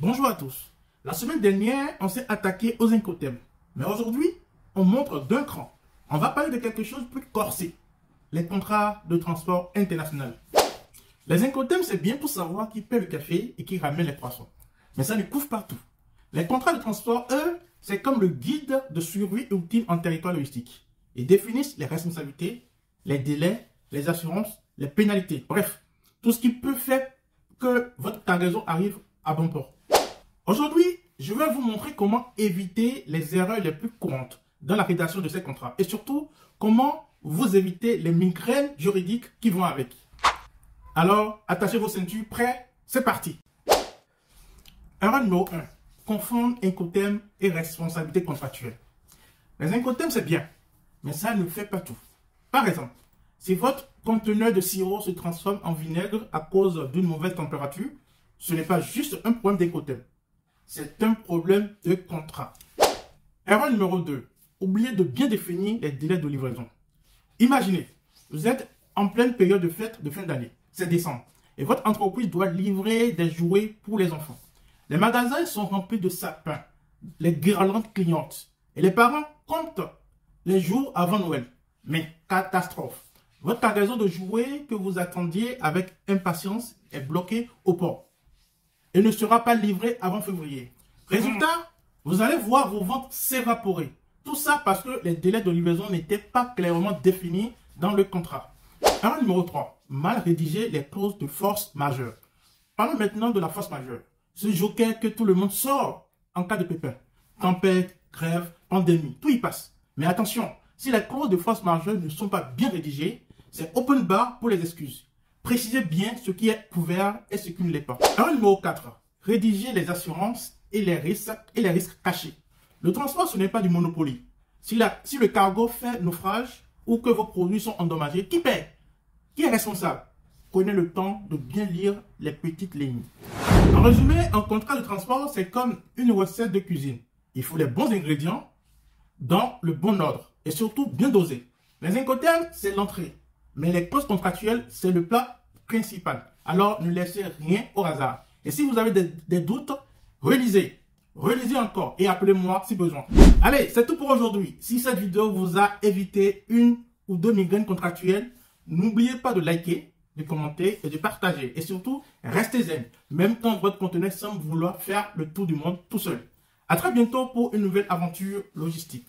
Bonjour à tous. La semaine dernière, on s'est attaqué aux Incoterms. Mais aujourd'hui, on montre d'un cran. On va parler de quelque chose de plus corsé. Les contrats de transport international. Les Incoterms, c'est bien pour savoir qui paie le café et qui ramène les poissons. Mais ça ne couvre pas tout. Les contrats de transport, eux, c'est comme le guide de survie ultime en territoire logistique. Ils définissent les responsabilités, les délais, les assurances, les pénalités. Bref, tout ce qui peut faire que votre cargaison arrive à bon port. Aujourd'hui, je vais vous montrer comment éviter les erreurs les plus courantes dans la rédaction de ces contrats et surtout comment vous éviter les migraines juridiques qui vont avec. Alors, attachez vos ceintures, prêts, c'est parti. Erreur numéro 1. Confondre Incoterms et responsabilité contractuelle. Les Incoterms, c'est bien, mais ça ne fait pas tout. Par exemple, si votre conteneur de sirop se transforme en vinaigre à cause d'une mauvaise température, ce n'est pas juste un problème d'Incoterms. C'est un problème de contrat. Erreur numéro 2. Oubliez de bien définir les délais de livraison. Imaginez, vous êtes en pleine période de fête de fin d'année. C'est décembre. Et votre entreprise doit livrer des jouets pour les enfants. Les magasins sont remplis de sapins. Les guirlandes clignotent. Et les parents comptent les jours avant Noël. Mais catastrophe. Votre cargaison de jouets que vous attendiez avec impatience est bloquée au port et ne sera pas livré avant février. Résultat, vous allez voir vos ventes s'évaporer. Tout ça parce que les délais de livraison n'étaient pas clairement définis dans le contrat. Erreur numéro 3. Mal rédiger les clauses de force majeure. Parlons maintenant de la force majeure. Ce joker que tout le monde sort en cas de pépin. Tempête, grève, pandémie, tout y passe. Mais attention, si les clauses de force majeure ne sont pas bien rédigées, c'est open bar pour les excuses. Précisez bien ce qui est couvert et ce qui ne l'est pas. Erreur numéro 4. Rédiger les assurances et les risques cachés. Le transport, ce n'est pas du Monopoly. Si le cargo fait naufrage ou que vos produits sont endommagés, qui paie? Qui est responsable? Prenez le temps de bien lire les petites lignes. En résumé, un contrat de transport, c'est comme une recette de cuisine. Il faut les bons ingrédients dans le bon ordre et surtout bien dosés. Les Incoterms, c'est l'entrée. Mais les clauses contractuelles, c'est le plat principal. Alors, ne laissez rien au hasard. Et si vous avez des doutes, relisez. Relisez encore et appelez-moi si besoin. Allez, c'est tout pour aujourd'hui. Si cette vidéo vous a évité une ou deux migraines contractuelles, n'oubliez pas de liker, de commenter et de partager. Et surtout, restez zen, même quand votre conteneur semble vouloir faire le tour du monde tout seul. À très bientôt pour une nouvelle aventure logistique.